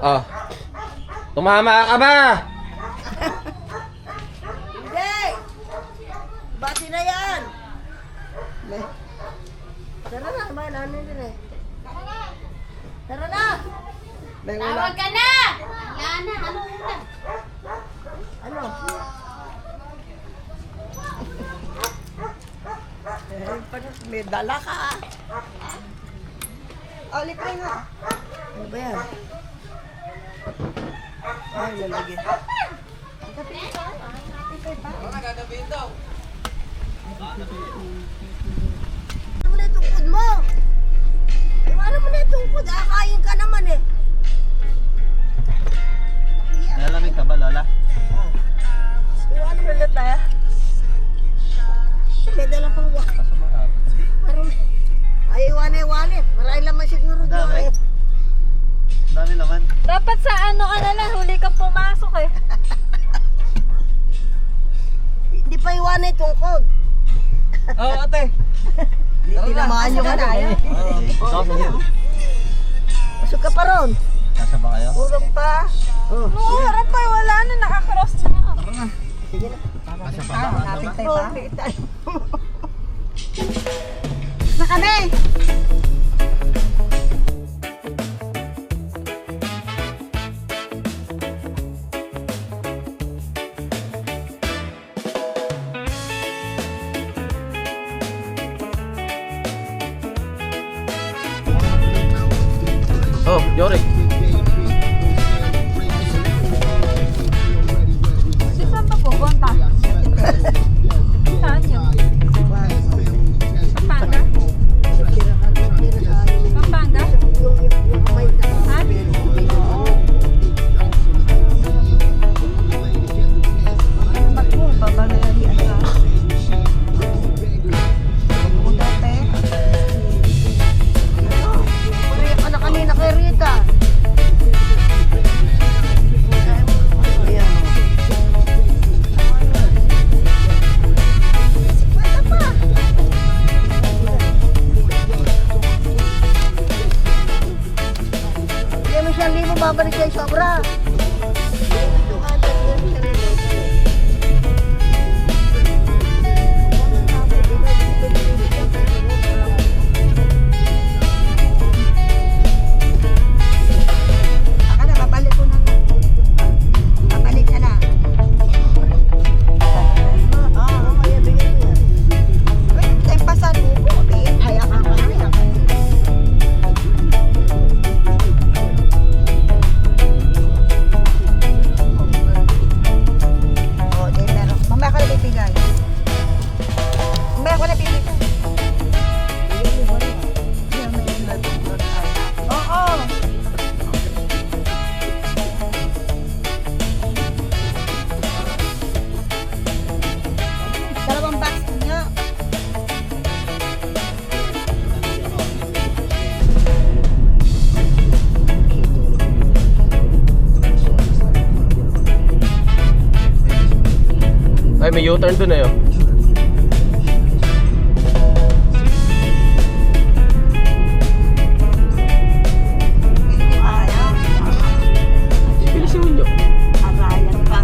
Oh. Tumama ka ba? Hindi! Bati na yan! Tara na, may ano din eh. Tara na! Tawag ka na! Wala na, ano na? Ano? May dala ka ah. Alik ka nga. Ano ba yan? Ay, lalagyan. Ano mo na itong food mo? Ano mo na itong food? Akayin ka naman eh. Nalamig ka ba, Lola? Iwanan mo na tayo. May dala pang wallet. Parang ay iwanan. Maraming laman siguro doon Dami. eh. Dami naman. Dapat sa ano ka na lang, huli kang pumasok eh. Hindi pa iwanan itong code. Oo, ate. Tinamaan nyo ka na. Oo. Pasok ka pa ron. Nasa ba kayo? Urong pa. Oh. Oo, harap pa, wala na, nakakross na. Sige na. Nasa pa ba? Lapit tayo ba? Na kami! Oh, Yori. Saan pa pupunta? Saan yun? Pampanga? Pampanga? Ha? Puriya ka na kanina kay Rita. Ayan. Sikwenta pa. Hindi mo 1,000 babalik kayo sobra. Aka na, babalik ko na lang. Babalik ka na. Kaya bigyan mo yan. Wait, tempasan mo po. Bigyan, hayak ka na. Oh, di meron. Mamaya ko na bibigay. Mamaya ko na bibigay. Oo. Dalawang box niyo. Ay, may U-turn dun eh. Oh. Bilisin mo nyo. Arayan pa.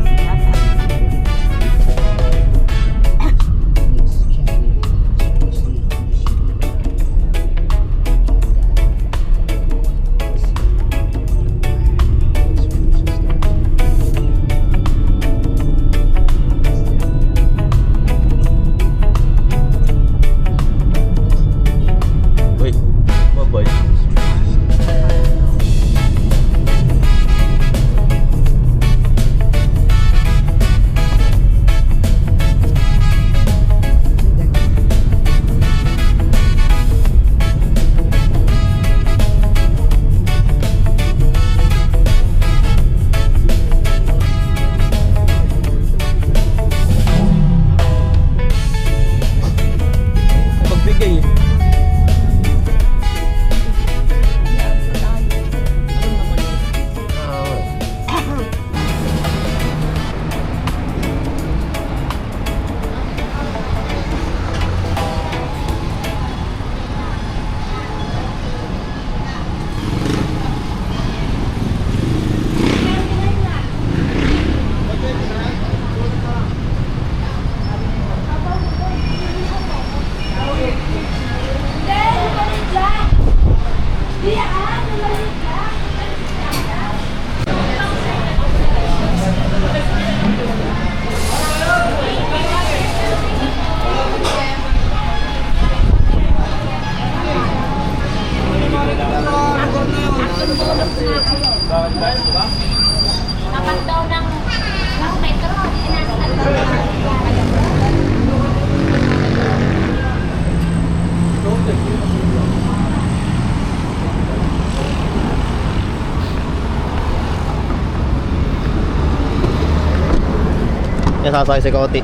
may sasakay si Koti.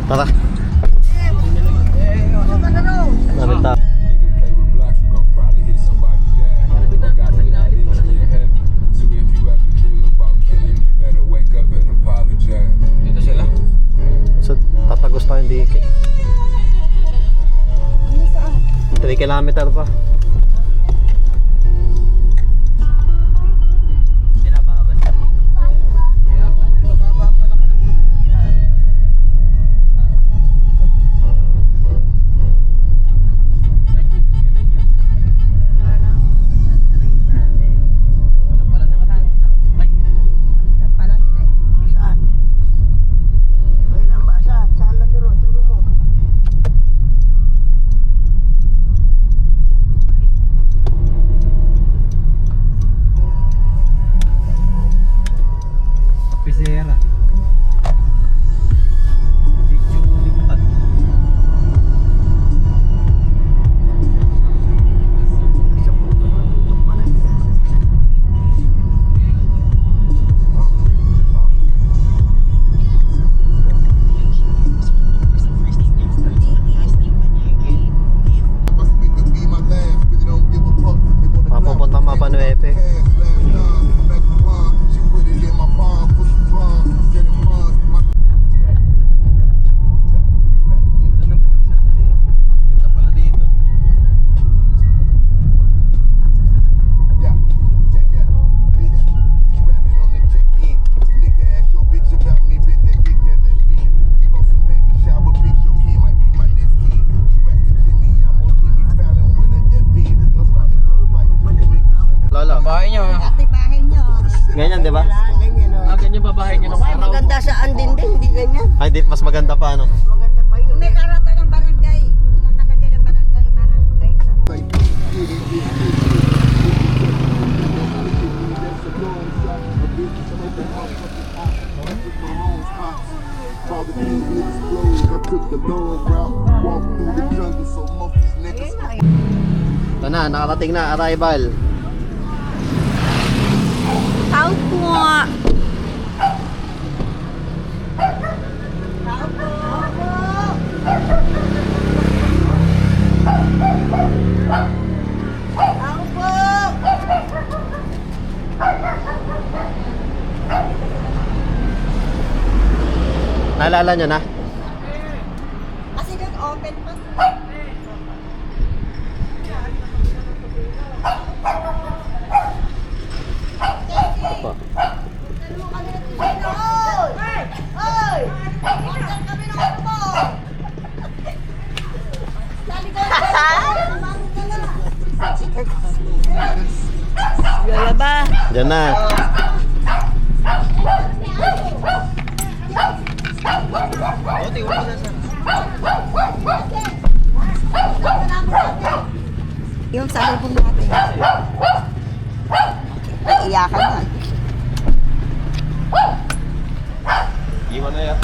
Tara. Namin ta. Play with blocks, you gon' probably hit somebody's dad. Or got a daddy in your head. So if you ever dream about killing me, better wake up and apologize. Dito sila. So, tatagos tayong dike. 3 kilometer pa. Saan? May lang ba? Saan? Saan lang dito? Turo mo. Pisera. Sityo Limutan. Sa puto ng tutok pa lang yan. Papupunta Mapa Nuepe. Ganda pala dito. Lolo, Bahay niyo. Ate bahay nyo. ganyan di ba? Wala, ganyan o. Ganyan ba bahay niyo nung Ay, araw? maganda sa andinding, hindi ganyan. Ay, di, mas maganda pa ano. Maganda pa yun. May karata ng barangay. Nakalagay ng barangay. Ito na, nakarating na, arrival. Tao po. Naalala nyo na? Kasi doon open pa. Ito pa. Lalaba. Diyan na. Yung salubong natin. Iiyakan na. Iwan na yan.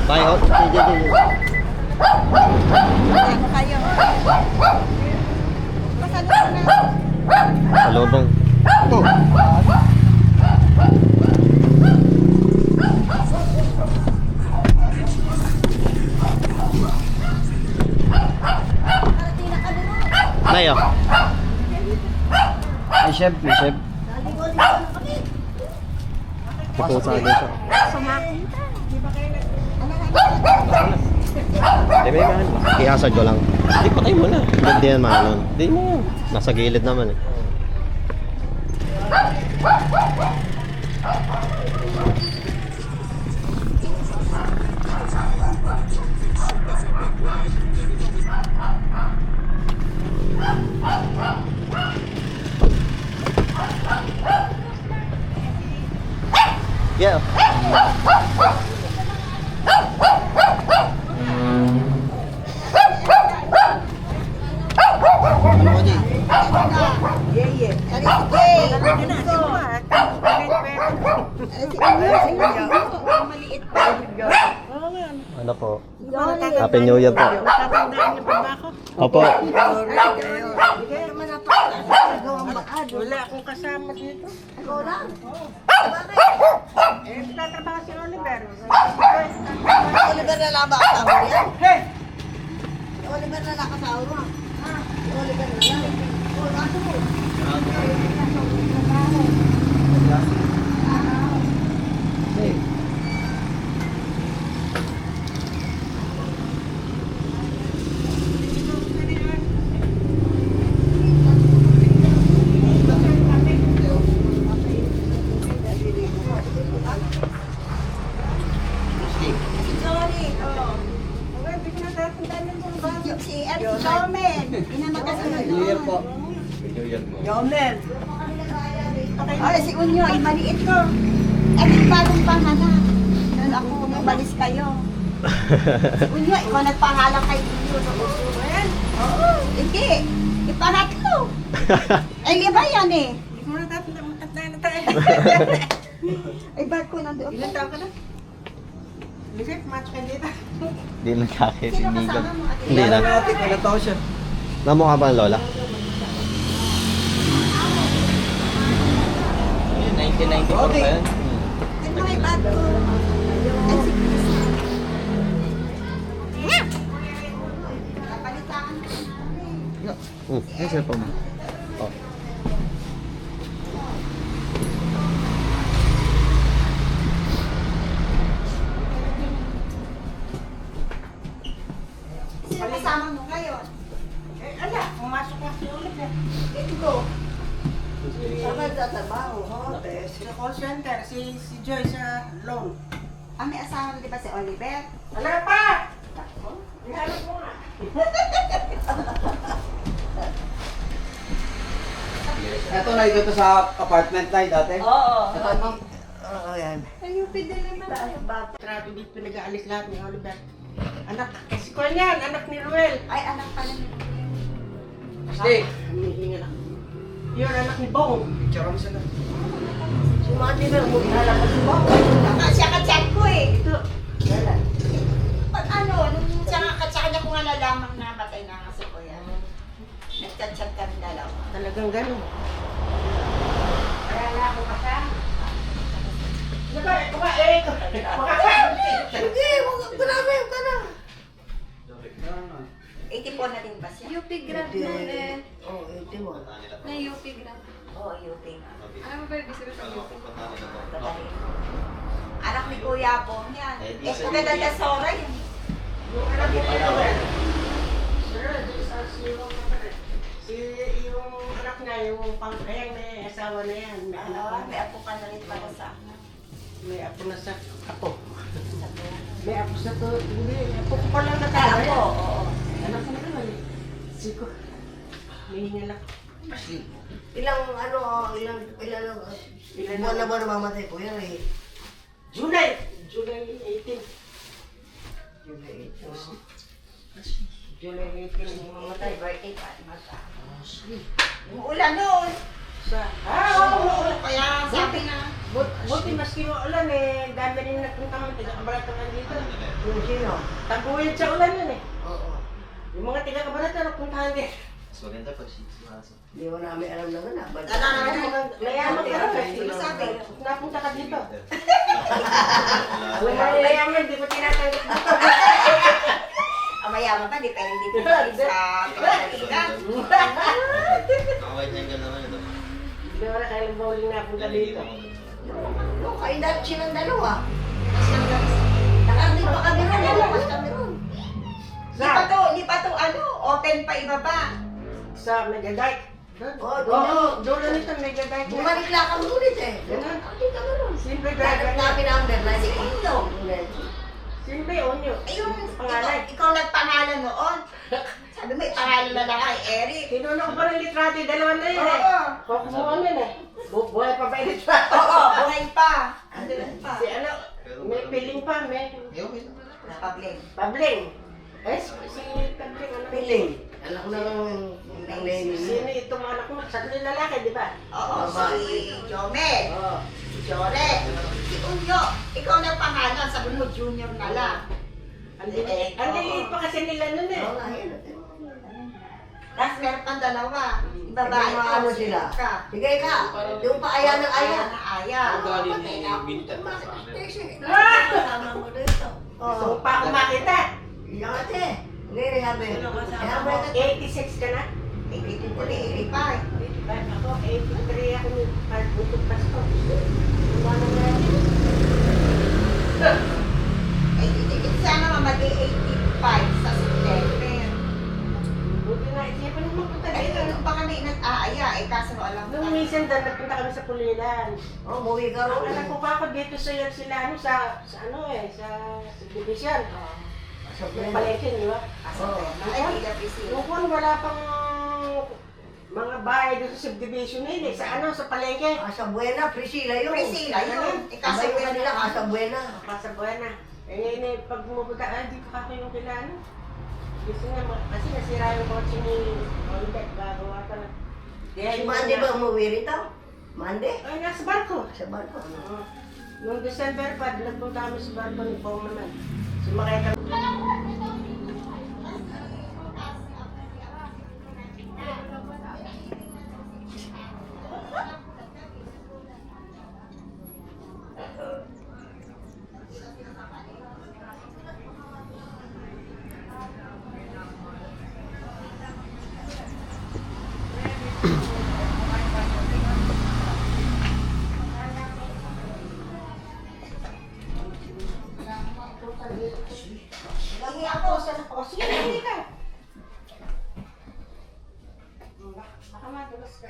Tayo. Ano kayo? Pasalubong na. Salubong. Nayo. May chef, may chef. Ito sa akin siya. Di ba yan? Ihasad ko lang. Hindi, patay mo na. Hindi yan mahalon. Hindi mo yan. Nasa gilid naman eh. Yeah. Maliit pa. Ano po? Happy New Year po. Tatandaan niyo pa ba ako? Opo. Kaya naman napakagawang bakado. Wala akong kasama dito. Ikaw lang. Eh, tatrabaho si Oliver. Oliver na lang ba kasama mo yan? Hey! Oliver na lang kasama mo. Oliver na lang. Ano mo? Si Jomen. New Year po. Yomel. Ay, si Unyo, ay maliit ko. Ay, may bagong pangalan. Noon ako umalis kayo. Si Unyo, ikaw nagpangalan kay Unyo. Oo, hindi. Ipangatlo. Ay, liba yan eh. Hindi mo na dapat matandaan na tayo. Ay, ba't ko nandoon? Ilan taon ka na? Lisip, match ka dito. Hindi nagkakit. Sino kasama mo? Ate? Hindi na. Ilan taon siya? Namukha ba ang lola? 1994 pa yan. Ay, mga bag ko. Ay, si Chris. Napalitaan ko. Ay, sir po mo. Oh. Sino kasama mo ngayon? Eh, ala, pumasok na si Oliver. Ito. Saan nagtatrabaho? Hotes. Sa call center, si Joy sa loan. Ah, may asawa di ba si Oliver? Wala pa! Ihalap mo nga. Ito na dito sa apartment na dati. Oo. Oo, yan. Grabe dito pinag-aalis lahat ni Oliver. Anak, kasi ko yan, anak ni Ruel. Ay, anak pala ni Stay. Humihinga lang. Yun, anak ni Bong. Picture mo sila. Si Mati na, umulala ko si Bob. Siya ka-chat ko eh. Ito. Pag ano, nung siya kanya ko nga nalamang na matay na nga si Kuya. Nagchat-chat kami dalawa. Talagang gano'n. Kaya nga ako kasama. Diba, kumain ko. Hindi, grabe ka na. 84 na din ba siya? UP grad na eh. Oo, 81. Na UP grad. Oo, UP nga. Ano ba ibig sabihin sa UP? Anak ni Kuya po yan. Eh, kaganda na Sora yun. Yung anak ni Ruel. Yung anak niya, yung pang-ayang may asawa na yan. May anak Ah, na. may apo ka na rin pala sa anak. May apo na sa apo. May apo sa to. Hindi, apo ko pa lang Ay, natala. ako, oo. Anak ko na naman eh. Siko. May hinga lang. Ilang buwan na ba namamatay po yan eh? July 18. July 18 yung mamatay. Birthday pa, mata. Yung ulan noon. Sa, Oo, kaya sabi na. buti maski mo ulan eh, dami rin nagpunta mo, taga-kabaratan dito. Yung sino? Taguyod sa ulan yun eh. Oo. Yung mga taga-kabaratan nagpuntahan din. Hindi mo namin alam na nga. Mayaman ka rin eh. Sino sabi? Napunta ka dito. Alam mo, mayaman, di ko tinatanggap dito. Ang mayaman pa, di pa hindi pinagin sa pagkalikan. Hindi wala kailang bowling napunta dito. No, kayo dahil silang dalawa. Nakarating pa kami ron, lumakas kami ron. Hindi pa to, open pa ibaba. Sa Megadike. Oo, Oo, doon na nito Megadike. bumalik lang kami ulit eh. Ganun. Hindi kami ron. Simple Hanap driver. namin ang na si Indo. Simple, onyo. Ayun, Pangalan. ikaw nagpangalan noon. Sabi mo, pangalan na lang kay Eric. Kinuha ko pa ng litrato, dalawa na yun eh. Oo. Kukuha mo yun eh. Buhay pa ba yung litrato? Oo, buhay pa. Andun pa. Si ano, may piling pa, may Napabling. pabling. Eh, si pabling, ano? Piling. Alam ko ng name. Sino itong anak mo? Sakli lalaki, di ba? Oo, si Jomel. Oo. Si Jore. Si Ikaw na pangalan, sabi mo junior na lang. Ang liliit pa kasi nila nun eh. Oo nga, yun. Tapos meron pang dalawa. Yung babae Mga ko, ano sila? ka. Sige ka, yung pa aya ng aya. Aya. Galing ni Binta. Tama mo dito. Gusto mo pa ako makita. Iyan ate. Hindi habi. Kaya mo 86 ka na? 83, 85. Ako, 83 ako ng pagbutok pasto. Sana mag-85 sa September. Buti na, isipan mo punta Ay, dito. ano pa kami nag-aaya eh, kaso alam Nung minsan doon, nagpunta kami sa Pulilan. Oh, umuwi ka Ang rin. anak ko pa ako dito sa sila, ano, sa ano eh, sa subdivision. Sa Yung palengke, di ba? Ay, ilapisip. Yung kung wala pang mga bahay dito sa subdivision na yun eh, sa ano, sa palengke. Casa Buena, Priscilla yun. Priscilla yun. Eh, kaso Kaso kanila, Casa Buena. Casa Buena. Eh ngayon eh, pag bumupunta, di ko kako yung kilala. Gusto nga, kasi nasira yung kotse ni Olivet, gagawa ka na. Si Monday ba umuwi rito? Monday? Ay, nasa barko. Sa barko. Noong December pa, nagpunta kami sa barko ni Pong naman. Sumakay kami. Lagi ako sa Sige, hindi ka. Baka madulas ka.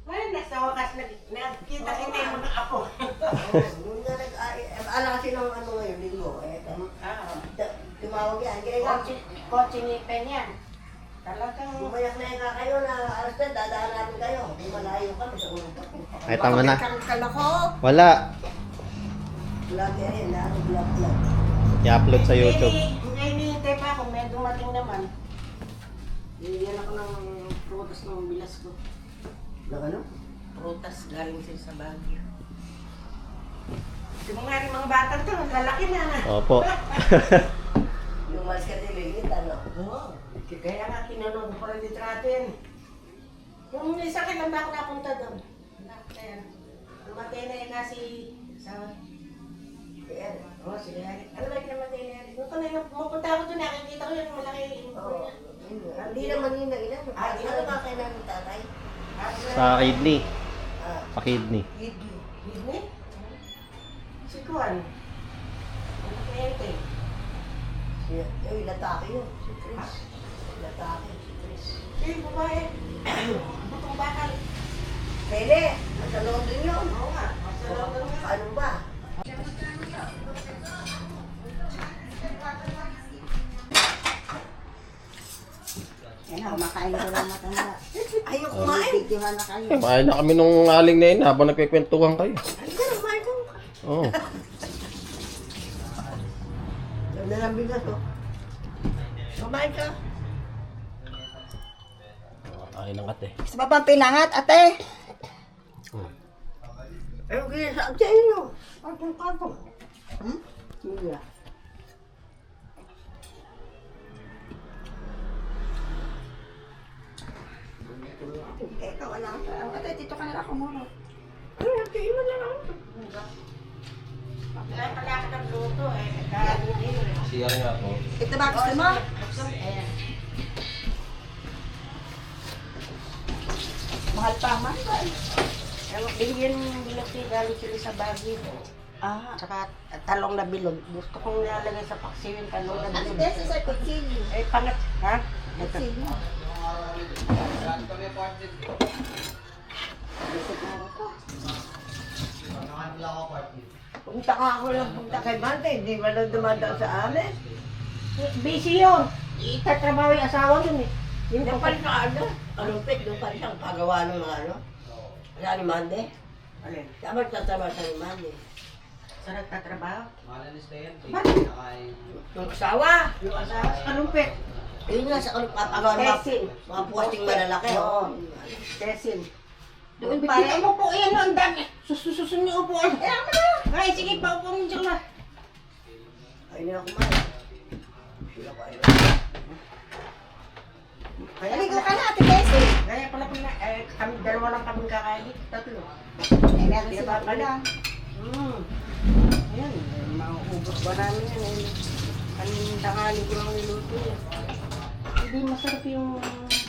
Ay, nasa wakas nagkita kita yung mga apo. Nung na nag-alasin ng ano ngayon, linggo. Tumawag yan. Kaya nga, Kotse ni Pen yan. Talagang... bumayak na yung kayo na alas na, dadaan namin kayo. Di malayo kami sa unang Ay, tama na. Kalako. Wala. vlog yan, lalo vlog. I-upload sa YouTube. Ngayon nihintay pa ako, may dumating naman. Bigyan ako ng prutas ng bilas ko. Ng ano? Prutas galing sila sa Baguio. Yung mga batang to, lalaki na. Opo. Yung mas ka nililit, ano? Oo. Kaya nga kinanong ko pa rin litratin. Yung isa kailan ba ako napunta doon? Kaya, namatay na yun nga si... Ayan. Oo, si Eric. Ano ba yung namatay na Eric? Nung kanina pumunta ako doon, nakikita ko yung malaki yung Oo. Hindi naman yun na ilan. Ano ba kayo namin tatay? Sa kidney. Ah, Pa-kidney. Disney? Si Kuan. Ano kaya ito eh? yung ilatake yun. Si Chris. Ilatake, si Chris. Eh, babae. Butong bakal. Pwede. Nasa loob din yun. Oo nga. Sa loob nga. Ano ba? Yan ako, makain ko lang matanda. Ayaw kumain. Videohan na kayo. Kumain na kami nung aling na yun habang nagkikwentuhan kayo. Ay, ka, kumain ko. Oo. Ganda ng bigas, oh. Kumain ka. Ay, ng ate. Sa babang pinangat, ate. Ayaw kaya sa agya yun, oh. Ang kanto. Sige. Eka, wala ka. Ate, dito ka na ako muna. Ay, nagkain mo na lang. Kaya pala ako nagluto eh. Kaya hindi eh. Siya nga po. Ito ba gusto mo? Ayan. Mahal pa man. Ewan, bigyan ng bilog galing sila sa Baguio. Ah. Tsaka talong na bilog. Gusto kong nilalagay sa paksiw yung talong na Ano bilog. this is a kutsilyo. Eh, pangat, ha? Kutsilyo. Punta ka ako lang punta kay Mante. Hindi ba na dumadaan sa amin? Busy yun. Itatrabaho yung asawa yun eh. Yung Doon pa rin sa ano? Alumpit, doon pa rin siyang pagawa ng mga ano? Sa ni Mante? Alin? Tama tatrabaho sa ni Mante. Sa nagtatrabaho? Malalis na yan. Yung asawa. Yung asawa sa kalumpit. Yun nga sa ano, papagawa ng Tesin. mga posting malalaki. Oo. Oh. Tesin. Doon pa Hindi rin. mo po yan, ang dami. Sususun niyo po. Ay, sige, paupo mo dyan na. Ay, hindi na kumain. Sila ko ayaw. Aligo ka na, Ate Bessie. Kaya pala kami, dalawa lang kami kakain. Tatlo. Eh, meron sila pala. Ayan, mauubos ba namin yan? Kaning tanghali ko lang niluto yan. Hindi masarap yung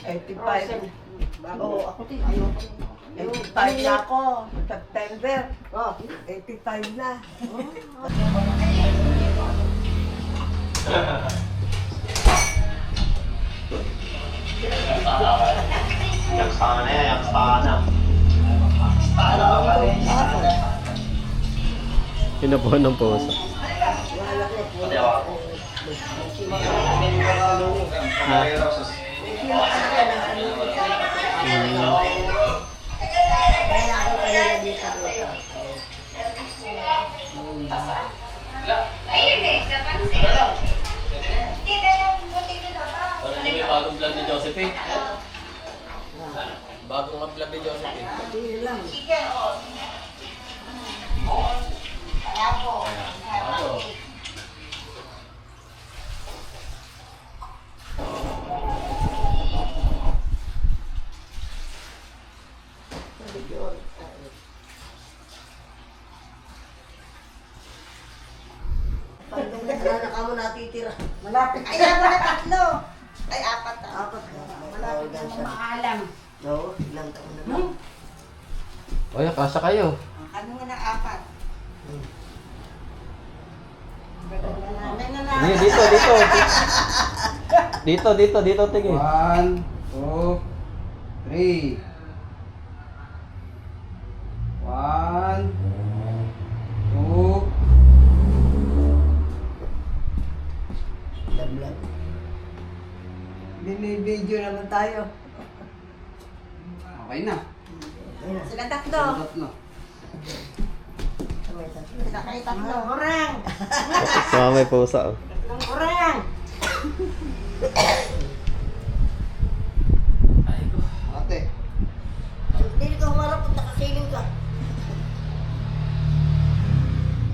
85. Oo, ako din. Ayoko. 85 na ako. September. Oh, 85 na. Yang sana ya, yang sana. Pinupuan ng puso. Ano yung may bagong vlog ni Josephine? Bagong vlog ni Josephine. Wala na ka mo natitira. Malapit. Ay, ako na 3. Ay, 4 na. Apat na. Malapit na maalam. Oo, ilang taon na. O yan, kasa kayo. Ano nga na 4? Hindi, dito. Dito, tingin. 1, 2, 3. 1, 2. Lamlag. Binibidyo naman tayo. Okay na. Ayun. Sila 3. Tatlo. Sila kayo 3. Orang! Sama may pusa. Oh. Orang! Ate. Hindi ka humarap kung nakakiling ka.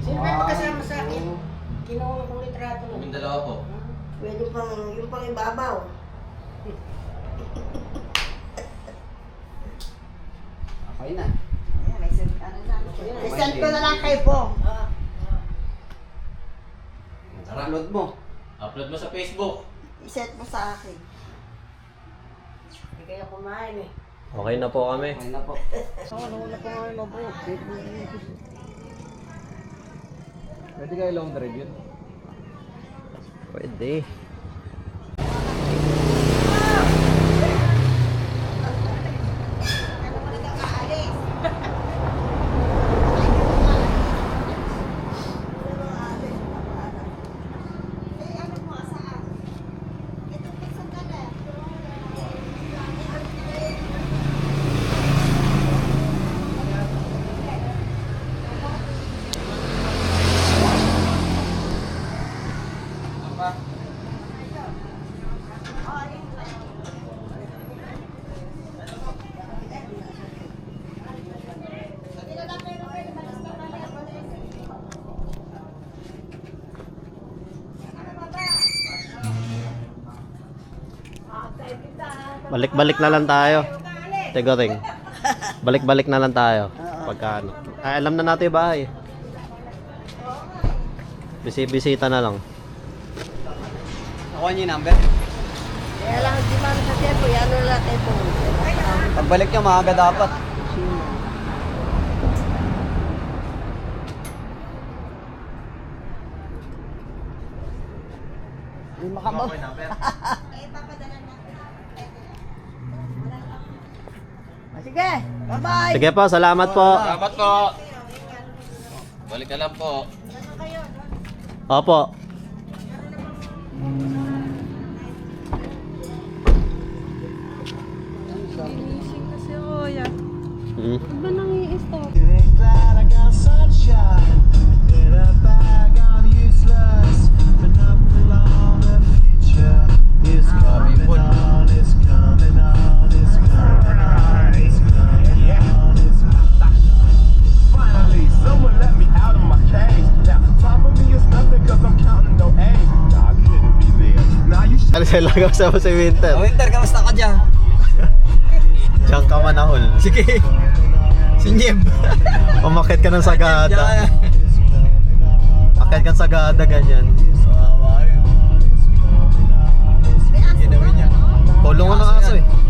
Sino ba yung magkasama sa akin? Kinuha kong litrato nun. Kaming dalawa po. Pwede pang, yung pang ibabaw. Okay na. Ayan, may send ka na lang. I-send ko na lang kay Bong. Upload mo. Upload mo sa Facebook. I-send mo sa akin. Hindi kayo kumain eh. Okay na po kami. Okay na po. Pwede kayo long review? Pwede. Ano mo na aalis? Eh, ano mo, saan? Ito, pisan ka na. Balik-balik na lang tayo. Tegoting. Balik-balik na lang tayo. Pagka ano. Ay, alam na natin yung bahay. Bisita na lang. Nakuha niyo yung number? Kaya lang di man sa tempo, yan na lang tempo. Pagbalik niyo, maaga dapat. Hindi makabag. Eh, papadala na. Sige, bye-bye. Sige po, salamat po. Salamat po. Balik ka lang po. Opo. Ginising kasi ako, ya. Hmm. Ba't ba nang-i-stop? Glad I got sunshine in a bag. I'm useless, but not for long. The future is coming on, it's coming on, it's coming on, it's coming on. Kailangan kasama si Winter. Winter, kamusta ka dyan? Diyan ka manahol. Sige. Sinyem. Umakit ka ng sagada. Akit ka ng sagada, ganyan. Ginawa yun. Ginawa niya. Kulungan ng aso eh.